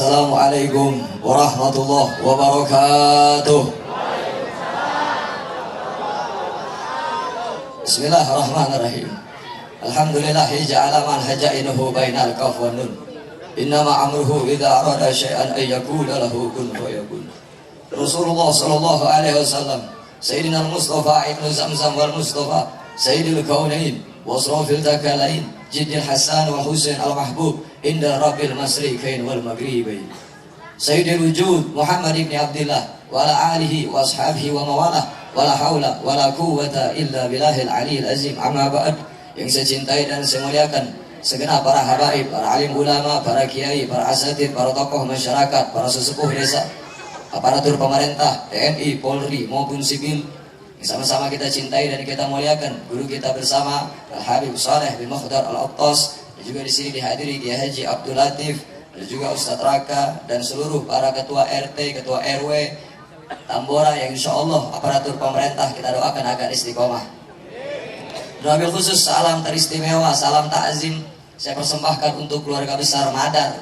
Assalamualaikum warahmatullahi wabarakatuh. Bismillahirrahmanirrahim. Alhamdulillahi ja'ala man hajainuhu bainal kaf wan nun. Innama amruhu idza arada syai'an ay yaqula lahu kun fayakun. Rasulullah sallallahu alaihi wasallam, Sayyidina Mustafa ibnu Zamzam wal Mustafa, Sayyidul Kaunain wa Asrafil Takalain, Jiddil Hasan wa Husain al-Mahbub inda Rabbil Masriqain wal Maghribain. Sayyidul Wujud Muhammad ibn Abdullah wa ala alihi wa ashabihi wa mawalah, wa la haula wa la quwwata illa billahil aliyil azim. Amma ba'd. Yang saya cintai dan saya muliakan segenap para habaib, para alim ulama, para kiai, para asatidz, para tokoh masyarakat, para sesepuh desa, aparatur pemerintah, TNI, Polri maupun sipil, yang sama-sama kita cintai dan kita muliakan. Guru kita bersama Al Habib Saleh bin Mukhdar Al Attas, dan juga di sini dihadiri Kiai Haji Abdul Latif, dan juga Ustadz Raka dan seluruh para ketua RT, ketua RW Tambora yang insya Allah aparatur pemerintah kita doakan agar istiqomah. Wabil khusus salam teristimewa, salam ta'zim saya persembahkan untuk keluarga besar Madar,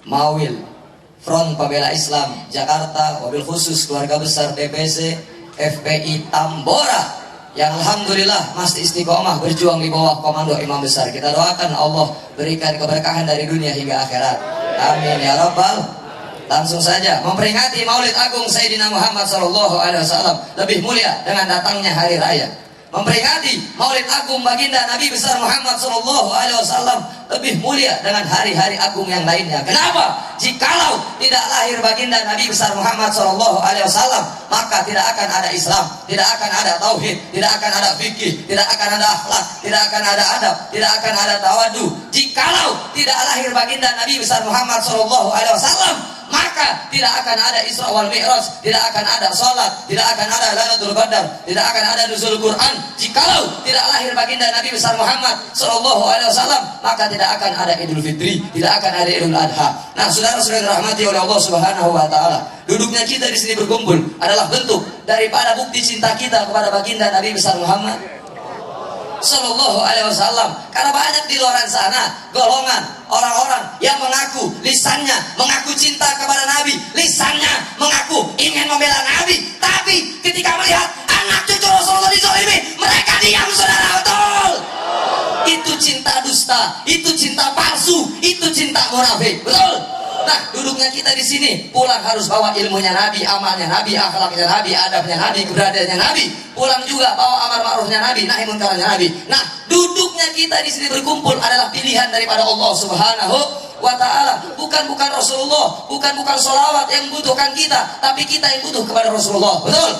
Mawil, Front Pembela Islam Jakarta, wabil khusus keluarga besar DPC FPI Tambora yang alhamdulillah masih istiqomah berjuang di bawah komando imam besar. Kita doakan Allah berikan keberkahan dari dunia hingga akhirat. Amin ya rabbal. Langsung saja memperingati Maulid Agung Sayyidina Muhammad SAW lebih mulia dengan datangnya hari raya. Memperingati Maulid Agung baginda Nabi besar Muhammad SAW lebih mulia dengan hari-hari agung yang lainnya. Kenapa? Jikalau tidak lahir baginda Nabi besar Muhammad SAW, maka tidak akan ada Islam, tidak akan ada tauhid, tidak akan ada fikih, tidak akan ada akhlak, tidak akan ada adab, tidak akan ada tawadu. Jikalau tidak lahir baginda Nabi besar Muhammad SAW, maka tidak akan ada Isra wal Mi'raj, tidak akan ada salat, tidak akan ada Lailatul Qadar, tidak akan ada nuzul Quran. Jikalau tidak lahir baginda Nabi besar Muhammad SAW, maka tidak akan ada Idul Fitri, tidak akan ada Idul Adha. Nah, saudara-saudara dirahmati oleh Allah Subhanahu wa taala, duduknya kita di sini berkumpul adalah bentuk daripada bukti cinta kita kepada baginda Nabi besar Muhammad Sallallahu Alaihi Wasallam. Karena banyak di luar sana golongan orang-orang yang mengaku lisannya mengaku cinta kepada Nabi, lisannya mengaku ingin membela Nabi, tapi ketika melihat anak cucu Rasulullah dizalimi, mereka diam, saudara. Betul. Itu cinta dusta, itu cinta palsu, itu cinta munafik. Betul. Nah, duduknya kita di sini pulang harus bawa ilmunya Nabi, amalnya Nabi, akhlaknya Nabi, adabnya Nabi, keberadaannya Nabi. Pulang juga bawa amar ma'rufnya Nabi, nahi munkarnya Nabi. Nah, duduknya kita di sini berkumpul adalah pilihan daripada Allah Subhanahu wa taala. Bukan Rasulullah, bukan sholawat yang butuhkan kita, tapi kita yang butuh kepada Rasulullah. Betul.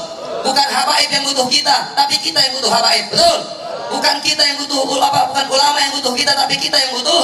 Bukan habaib yang butuh kita, tapi kita yang butuh habaib. Betul. Bukan kita yang butuh ulama, bukan ulama yang butuh kita, tapi kita yang butuh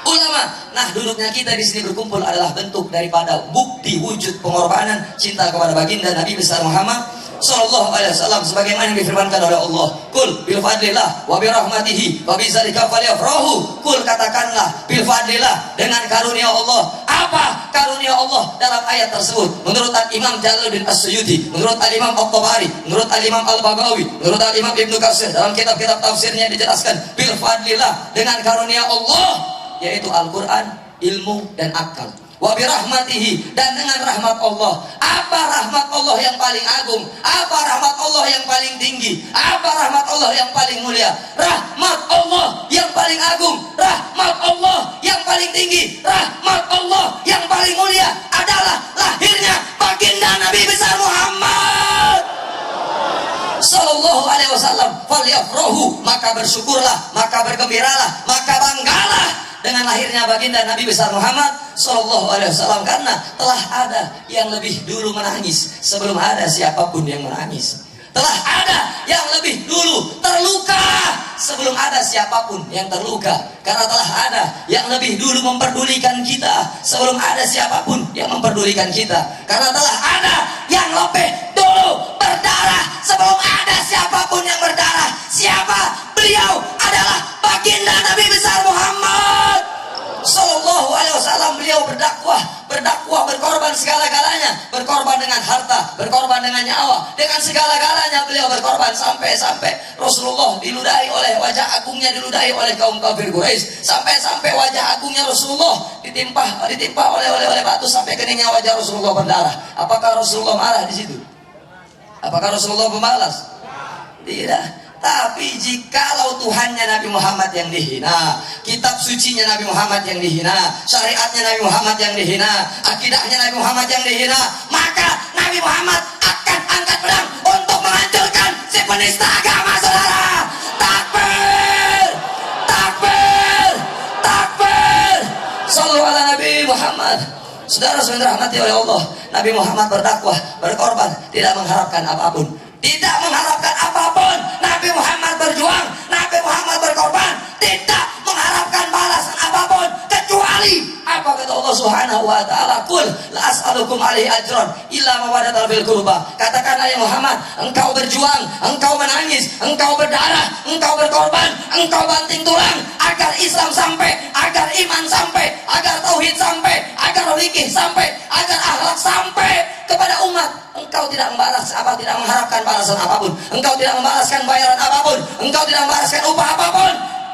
ulama. Nah, duduknya kita di sini berkumpul adalah bentuk daripada bukti wujud pengorbanan cinta kepada baginda Nabi besar Muhammad Sallallahu Alaihi Wasallam, sebagaimana yang difirmankan oleh Allah, Kul bil fadlillah wa bi rahmatihi wa bi dzalika falyafrahu. Kul, katakanlah, bil fadlillah, dengan karunia Allah. Apa karunia Allah dalam ayat tersebut? Menurut Imam Jalaluddin As-Suyuti, menurut Imam At-Tabari, menurut Imam Al-Baghawi, menurut Imam Ibnu Katsir, dalam kitab-kitab tafsirnya dijelaskan bil fadlillah, dengan karunia Allah, yaitu Al-Quran, ilmu, dan akal. Wa birahmatihi, dan dengan rahmat Allah. Apa rahmat Allah yang paling agung? Apa rahmat Allah yang paling tinggi? Apa rahmat Allah yang paling mulia? Rahmat Allah yang paling agung, rahmat Allah yang paling tinggi, rahmat Allah yang paling mulia adalah lahirnya baginda Nabi besar Muhammad Sallallahu Alaihi Wasallam. Falyafrahu, maka bersyukurlah, maka bergembiralah, maka banggalah dengan lahirnya baginda Nabi besar Muhammad Sallallahu Alaihi Wasallam, karena telah ada yang lebih dulu menangis sebelum ada siapapun yang menangis. Telah ada yang lebih dulu terluka sebelum ada siapapun yang terluka. Karena telah ada yang lebih dulu memperdulikan kita sebelum ada siapapun yang memperdulikan kita. Karena telah ada yang lebih dulu berdarah sebelum ada siapapun yang berdarah. Siapa? Beliau adalah baginda Nabi besar Muhammad Sallallahu Alaihi Wasallam. Beliau berdakwah, berkorban segala-galanya, berkorban dengan harta, berkorban dengan nyawa, Rasulullah dengan segala-galanya beliau berkorban, sampai-sampai Rasulullah diludahi oleh wajah agungnya, diludahi oleh kaum kafir Quraisy, sampai-sampai wajah agungnya Rasulullah ditimpa oleh batu sampai keningnya wajah Rasulullah berdarah. Apakah Rasulullah marah di situ? Apakah Rasulullah pembalas? Tidak. Tapi jikalau Tuhannya Nabi Muhammad yang dihina, kitab sucinya Nabi Muhammad yang dihina, syariatnya Nabi Muhammad yang dihina, akidahnya Nabi Muhammad yang dihina, maka Nabi Muhammad akan angkat pedang untuk menghancurkan si penista agama, saudara. Takbir, takbir, takbir. Shallu ala Nabi Muhammad. Saudara-saudara rahmati oleh Allah, Nabi Muhammad berdakwah, berkorban, tidak mengharapkan apapun. Tidak mengharapkan apapun. Nabi Muhammad berjuang, Nabi Muhammad berkorban, tidak mengharapkan balasan apapun, kecuali apa kata Allah Subhanahu wa taala, "Qul la as'alukum alaihi ajran illa mawaddatal fil qurba." Katakanlah ya Muhammad, engkau berjuang, engkau menangis, engkau berdarah, engkau berkorban, engkau banting tulang agar Islam sampai, agar iman sampai, agar tauhid sampai, agar fikih sampai, agar akhlak sampai kepada umat. Engkau tidak membalas apa, tidak mengharapkan balasan apapun. Engkau tidak membalaskan bayaran apapun. Engkau tidak membalaskan upah apapun.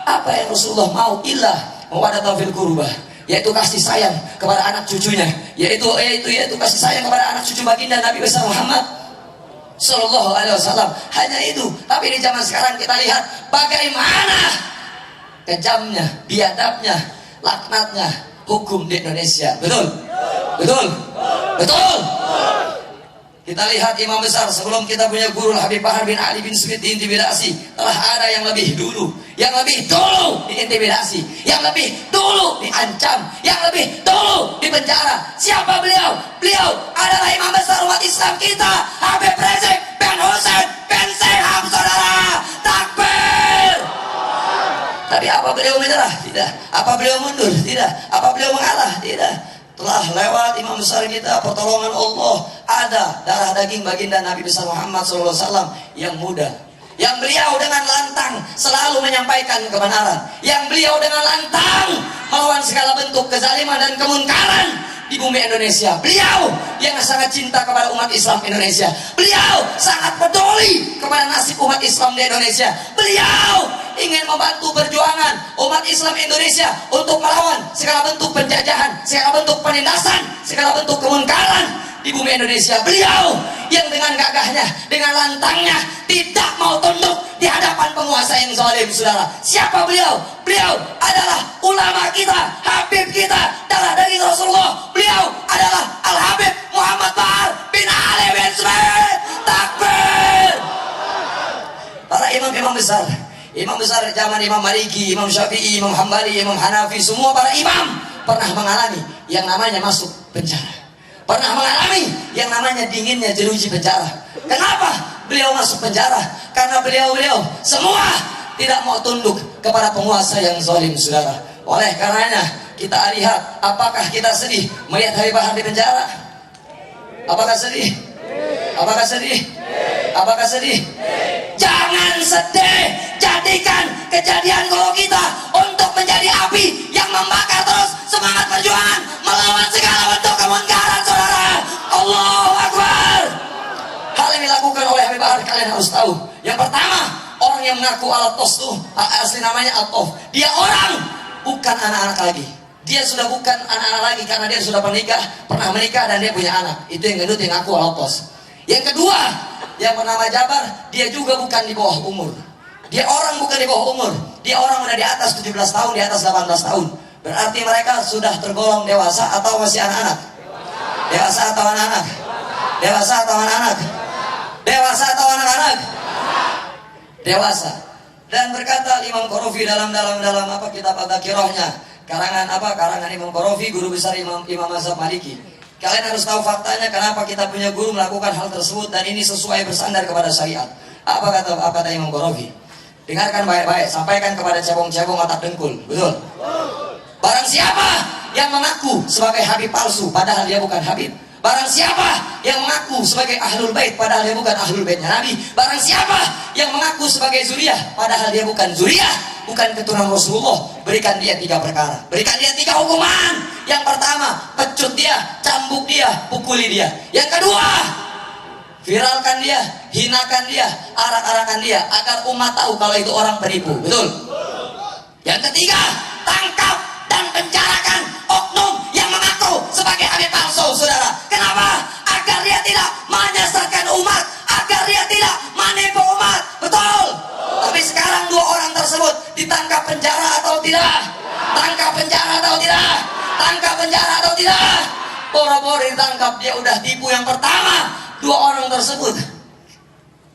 Apa yang Rasulullah mau? Illa mawaddatal fil qurba, yaitu kasih sayang kepada anak cucunya, yaitu kasih sayang kepada anak cucu baginda Nabi besar Muhammad Sallallahu Alaihi Wasallam. Hanya itu. Tapi di zaman sekarang kita lihat bagaimana kejamnya, biadabnya, laknatnya hukum di Indonesia. Betul? Betul? Betul? Kita lihat imam besar sebelum kita punya guru Habib Bahar bin Ali bin Smith diintimidasi, telah ada yang lebih dulu diintimidasi, yang lebih dulu diancam, yang lebih dulu dipenjara. Siapa beliau? Beliau adalah imam besar umat Islam kita, Habib Rizik bin Hussein bin Sihab, saudara. Takbir. Tapi apa beliau menyerah? Tidak. Apa beliau mundur? Tidak. Apa beliau mengalah? Tidak. Telah lewat imam besar kita, pertolongan Allah, ada darah daging baginda Nabi besar Muhammad SAW yang muda, yang beliau dengan lantang selalu menyampaikan kebenaran, yang beliau dengan lantang melawan segala bentuk kezaliman dan kemungkaran di bumi Indonesia. Beliau yang sangat cinta kepada umat Islam Indonesia. Beliau sangat peduli kepada nasib umat Islam di Indonesia. Beliau ingin membantu perjuangan umat Islam Indonesia untuk melawan segala bentuk penjajahan, segala bentuk penindasan, segala bentuk kemungkaran di bumi Indonesia. Beliau yang dengan gagahnya, dengan lantangnya tidak mau tunduk di hadapan penguasa yang zalim, saudara. Siapa beliau? Beliau adalah ulama kita, Habib kita, darah daging Rasulullah. Beliau adalah Al-Habib Muhammad Bahar bin Ali bin Smith. Takbir. Para imam-imam besar, imam besar zaman Imam Maliki, Imam Syafi'i, Imam Hambali, Imam Hanafi, semua para imam pernah mengalami yang namanya masuk penjara, pernah mengalami yang namanya dinginnya jeruji penjara. Kenapa beliau masuk penjara? Karena beliau semua tidak mau tunduk kepada penguasa yang zalim, saudara. Oleh karenanya kita lihat, apakah kita sedih melihat Habib Bahar di penjara? Apakah sedih? Apakah sedih? Apakah sedih? Jangan sedih. Jadikan kejadian guru kita untuk menjadi api yang membakar terus semangat perjuangan melawan segala bentuk kemungkaran, saudara. Allahu Akbar. Hal ini dilakukan oleh Habib Bahar, kalian harus tahu. Yang pertama, orang yang mengaku Al-Tos tuh asli namanya Al-Tof. Dia orang, bukan anak-anak lagi. Dia sudah bukan anak-anak lagi karena dia sudah pernah menikah dan dia punya anak. Itu yang gendut yang ngaku Al-Tos. Yang kedua, yang bernama Jabar, dia juga bukan di bawah umur. Dia orang bukan di bawah umur. Dia orang udah di atas 17 tahun, di atas 18 tahun. Berarti mereka sudah tergolong dewasa atau masih anak-anak? Dewasa atau anak-anak? Dewasa atau anak-anak? Dewasa atau anak-anak? Dewasa. Dan berkata Imam Qorofi dalam apa kitab At-Taqirahnya, karangan Imam Qorofi, guru besar Imam Mazhab Maliki. Kalian harus tahu faktanya kenapa kita punya guru melakukan hal tersebut, dan ini sesuai bersandar kepada syariat. Apa kata Imam Qorofi? Dengarkan baik-baik, sampaikan kepada cebong-cebong otak dengkul. Betul? Barang siapa yang mengaku sebagai Habib palsu padahal dia bukan Habib. Barang siapa yang mengaku sebagai Ahlul Bait padahal dia bukan Ahlul Baitnya Nabi. Barang siapa yang mengaku sebagai Zuriyah padahal dia bukan Zuriyah, bukan keturunan Rasulullah, berikan dia 3 perkara. Berikan dia 3 hukuman. Yang pertama, pecut dia, cambuk dia, pukuli dia. Yang kedua, viralkan dia, hinakan dia, arak-arakan dia, agar umat tahu kalau itu orang penipu. Betul? Yang ketiga, tangkap dan penjarakan oknum yang mengaku sebagai habib palsu, saudara. Kenapa? Agar dia tidak menyesatkan umat, agar dia tidak menipu umat. Betul? Tapi sekarang dua orang tersebut ditangkap penjara atau tidak? Tangkap penjara atau tidak? Tangkap penjara atau tidak? Boro-boro ditangkap, dia udah tipu yang pertama. Dua orang tersebut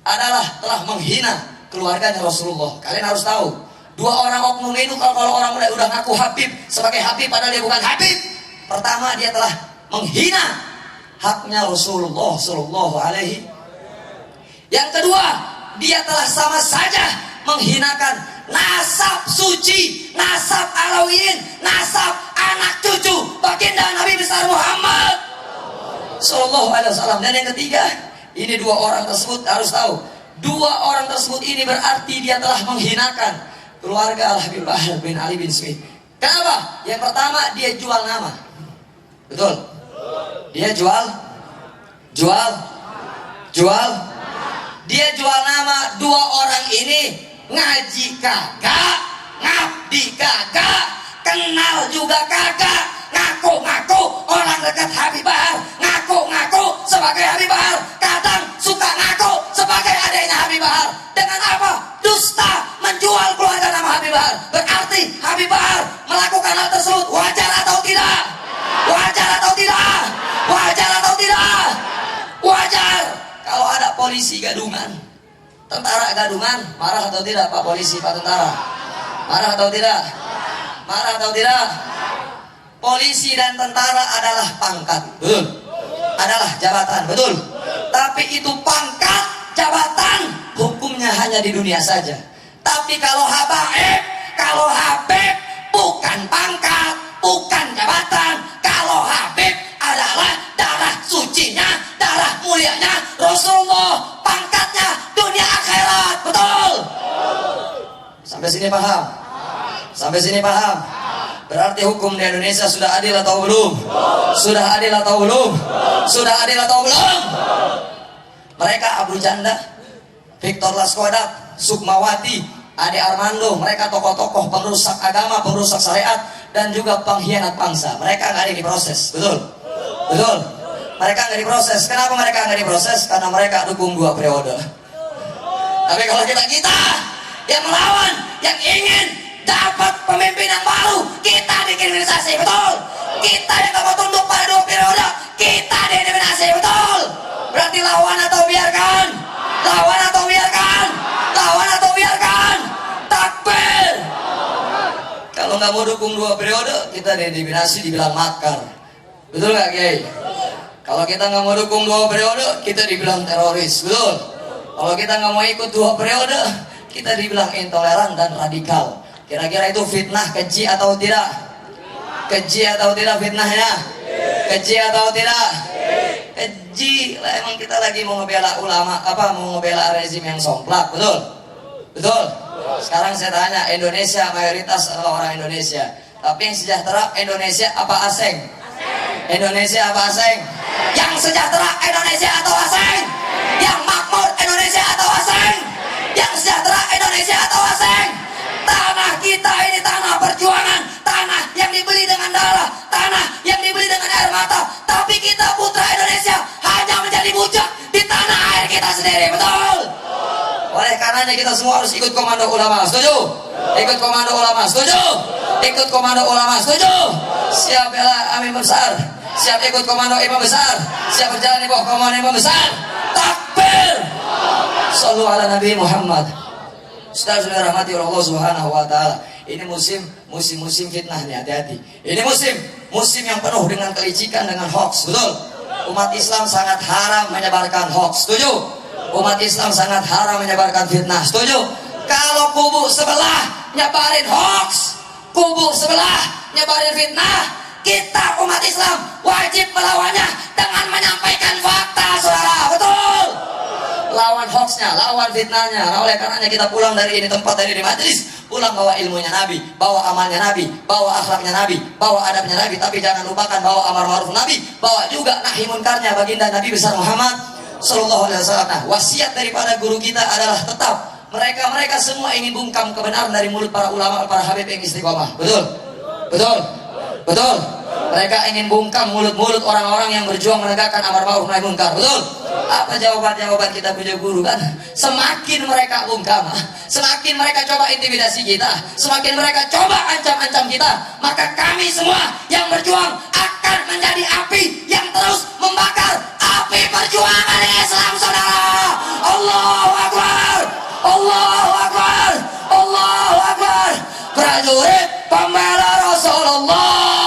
adalah telah menghina keluarganya Rasulullah. Kalian harus tahu, dua orang oknum itu kalau orang udah ngaku Habib sebagai Habib padahal dia bukan Habib. Pertama, dia telah menghina haknya Rasulullah Sallallahu Alaihi. Yang kedua, dia telah sama saja menghinakan nasab suci, nasab Alawiyin, nasab anak cucu baginda Nabi besar Muhammad Sallallahu Alaihi Wasallam. Dan yang ketiga, ini dua orang tersebut harus tahu, dua orang tersebut ini berarti dia telah menghinakan keluarga Al-Habib Bahar bin Ali bin Smith. Kenapa? Yang pertama, dia jual nama. Betul? Dia jual. Dia jual nama. Dua orang ini ngaji kagak, ngabdi kagak, kenal juga kagak, ngaku-ngaku orang dekat Habib Bahar, ngaku-ngaku sebagai Habib Bahar, kadang suka ngaku sebagai adiknya Habib Bahar. Dengan apa? Dusta, menjual keluarga nama Habib Bahar. Berarti Habib Bahar melakukan hal tersebut wajar atau tidak? Wajar atau tidak? Wajar atau tidak? Wajar. Kalau ada polisi gadungan, tentara gadungan, marah atau tidak Pak Polisi, Pak Tentara? Marah atau tidak? Marah atau tidak? Polisi dan tentara adalah pangkat, betul? Adalah jabatan, betul? Tapi itu pangkat, jabatan, hukumnya hanya di dunia saja. Tapi kalau Habib bukan pangkat, bukan jabatan. Kalau Habib adalah darah sucinya, darah mulianya Rasulullah, pangkatnya dunia akhirat, betul? Sampai sini paham? Sampai sini paham? Berarti hukum di Indonesia sudah adil atau belum? Sudah adil atau belum? Sudah adil atau belum? Mereka Abu Janda, Victor Laskodat, Sukmawati, Ade Armando, mereka tokoh-tokoh perusak agama, perusak syariat, dan juga pengkhianat bangsa. Mereka nggak ada diproses, betul? Betul? Mereka nggak diproses. Kenapa mereka nggak diproses? Karena mereka dukung 2 periode. Tapi kalau kita yang melawan, yang ingin dapat pemimpin yang baru, kita dikriminalisasi, betul? Kita yang gak mau tunduk pada 2 periode, kita dikriminalisasi, betul? Berarti lawan atau biarkan? Lawan atau biarkan? Lawan atau biarkan? Takbir! Kalau nggak mau dukung 2 periode, kita didiminasi, dibilang makar. Betul nggak, Kiai? Kalau kita nggak mau dukung 2 periode, kita dibilang teroris, betul? Kalau kita nggak mau ikut 2 periode, kita dibilang intoleran dan radikal. Kira-kira itu fitnah, keji atau tidak? Keji atau tidak fitnahnya? Keji atau tidak? Keji. Lah emang kita lagi mau ngebela ulama, mau ngebela rezim yang somplak, betul? Betul? Sekarang saya tanya, Indonesia mayoritas adalah orang Indonesia. Tapi yang sejahtera Indonesia apa asing? Indonesia apa asing? Yang sejahtera Indonesia atau asing? Yang makmur Indonesia atau asing? Yang sejahtera Indonesia atau asing? Tanah kita ini tanah perjuangan, tanah yang dibeli dengan darah, tanah yang dibeli dengan air mata. Tapi kita putra Indonesia hanya menjadi bujak di tanah air kita sendiri, betul? Oleh karenanya kita semua harus ikut komando ulama, setuju? Ikut komando ulama, setuju? Ikut komando ulama, setuju? Siap bela amin besar, siap ikut komando imam besar, siap berjalan di bawah komando imam besar. Takbir! Sallu ala Nabi Muhammad. Saudara-saudara rahmati Allah Subhanahu wa taala. Ini musim fitnah nih, hati-hati. Ini musim yang penuh dengan kelicikan, dengan hoax, betul? Umat Islam sangat haram menyebarkan hoax, setuju? Umat Islam sangat haram menyebarkan fitnah, setuju? Kalau kubu sebelah nyebarin hoax, kubu sebelah nyebarin fitnah, kita umat Islam wajib melawannya dengan menyampaikan fakta, saudara, betul? Lawan hoaxnya, lawan fitnahnya. Nah, oleh karenanya kita pulang dari ini tempat, dari di majelis, pulang bawa ilmunya Nabi, bawa amalnya Nabi, bawa akhlaknya Nabi, bawa adabnya Nabi. Tapi jangan lupakan bawa amar ma'ruf Nabi, bawa juga nahi munkarnya baginda Nabi besar Muhammad Sallallahu Alaihi Wasallam. Nah, wasiat daripada guru kita adalah tetap mereka semua ingin bungkam kebenaran dari mulut para ulama, para habib yang istiqomah. Betul? Betul? Betul? Mereka ingin bungkam mulut-mulut orang-orang yang berjuang menegakkan amar ma'ruf nahi munkar. Betul? Apa jawaban kita punya guru kan? Semakin mereka bungkam, semakin mereka coba intimidasi kita, semakin mereka coba ancam-ancam kita, maka kami semua yang berjuang akan menjadi api yang terus membakar api perjuangan Islam, saudara. Allahu Akbar, Allahu Akbar, Allahu Akbar. Prajurit pembela Rasulullah.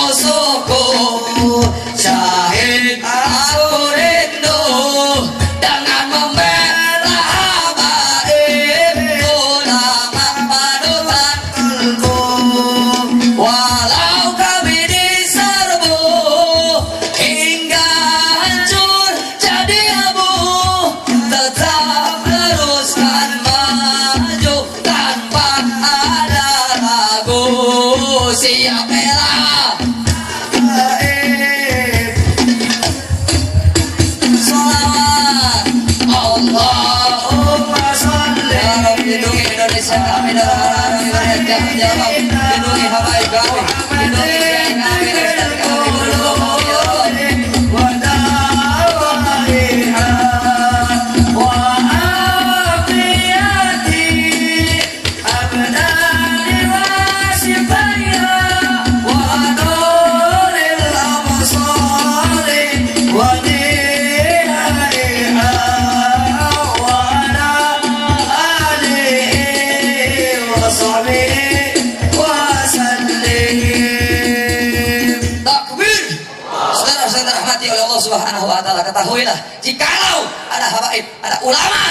musuhku. Syahid aku rindu dengan membela habaibku, ulama panutanku. Walau kami diserbu hingga hancur jadi abu, tetap teruskan maju tanpa ada ragu. Siap bela sholawat Allahumma sholli. Ya Rabbi, lindungi Indonesia kami dari orang-orang yang jahat-jahat. Lindungi habaib kami, lindungi kiai kami, ustaz kami, lindungi ya Rabbi. Takbir. Saudara-saudara rahmati oleh Allah Subhanahu wa taala, ketahuilah jikalau ada habaib, ada ulama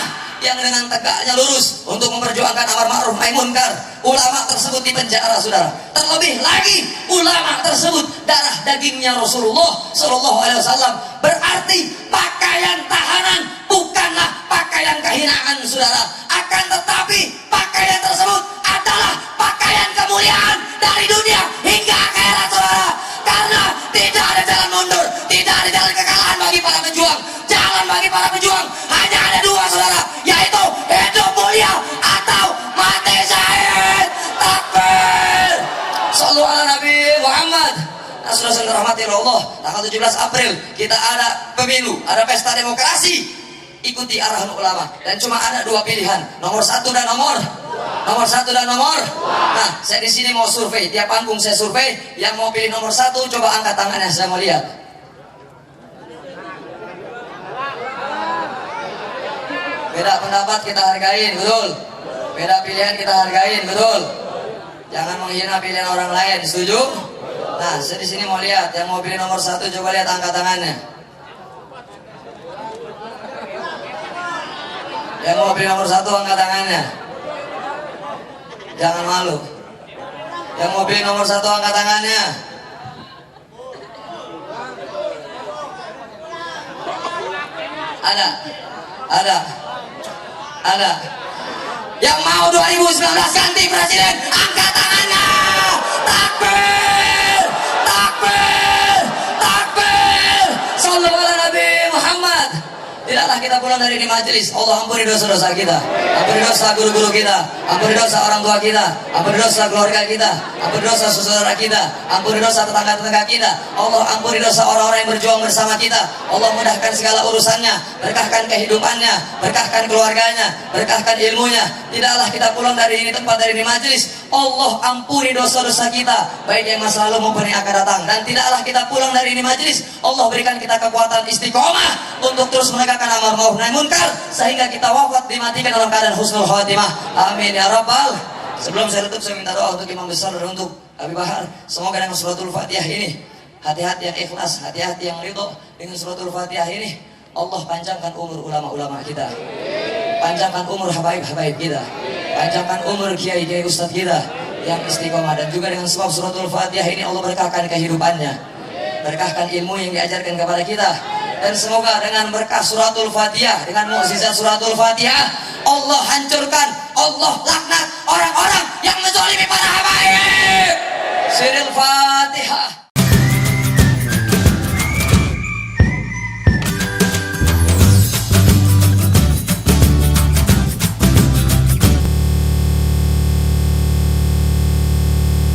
yang dengan tegaknya lurus untuk memperjuangkan amar ma'ruf nahi munkar, ulama tersebut dipenjara, saudara. Terlebih lagi ulama tersebut darah dagingnya Rasulullah Shallallahu Alaihi Wasallam, berarti pakaian tahanan bukanlah pakaian kehinaan, saudara. Akan tetapi pakaian tersebut adalah pakaian kemuliaan dari dunia hingga akhirat, saudara. Karena tidak ada jalan mundur, tidak ada jalan kekalahan bagi para pejuang. Jalan bagi para pejuang hanya ada dua, saudara, yaitu hidup mulia atau mati syahid. Takbir. Shallu ala Nabi Muhammad. Nah, saudara-saudara rahmati Allah, tanggal 17 April kita ada pemilu, ada pesta demokrasi. Ikuti arahan ulama dan cuma ada dua pilihan, nomor satu dan nomor nomor. Nah, saya di sini mau survei, tiap panggung saya survei. Yang mau pilih nomor satu coba angkat tangannya, saya mau lihat. Beda pendapat kita hargain, betul. Beda pilihan kita hargain, betul. Jangan menghina pilihan orang lain, setuju? Nah, saya di sini mau lihat yang mau pilih nomor satu, coba lihat angkat tangannya. Yang mau pilih nomor satu angkat tangannya. Jangan malu. Yang mau pilih nomor satu angkat tangannya. Ada. Yang mau 2019 ganti presiden angkat tangannya. Takbir. Sallallahu ala Nabi Muhammad. Tidaklah kita pulang dari ini majelis, Allah ampuni dosa-dosa kita, ampuni dosa guru-guru kita, ampuni dosa orang tua kita, ampuni dosa keluarga kita, ampuni dosa saudara kita, ampuni dosa tetangga-tetangga kita. Allah ampuni dosa orang-orang yang berjuang bersama kita. Allah mudahkan segala urusannya, berkahkan kehidupannya, berkahkan keluarganya, berkahkan ilmunya. Tidaklah kita pulang dari ini tempat, dari ini majelis, Allah ampuni dosa-dosa kita, baik yang masa lalu maupun yang akan datang. Dan tidaklah kita pulang dari ini majelis, Allah berikan kita kekuatan istiqomah untuk terus menegakkan amar ma'ruf nahi munkar, sehingga kita wafat dimatikan dalam keadaan husnul khatimah. Amin ya rabbal. Sebelum saya tutup, saya minta doa untuk imam besar dan untuk Abi Bahar. Semoga dengan suratul Fatihah ini, hati-hati yang ikhlas, hati-hati yang ridho dengan suratul Fatihah ini, Allah panjangkan umur ulama-ulama kita, panjangkan umur habaib-habaib kita, panjangkan umur kiai-kiai ustadz kita yang istiqomah. Dan juga dengan sebab suratul Fatihah ini Allah berkahkan kehidupannya, berkahkan ilmu yang diajarkan kepada kita. Dan semoga dengan berkah suratul Fatihah, dengan mukjizat suratul Fatihah, Allah hancurkan, Allah laknat orang-orang yang menzalimi para habaib. Siril Fatihah.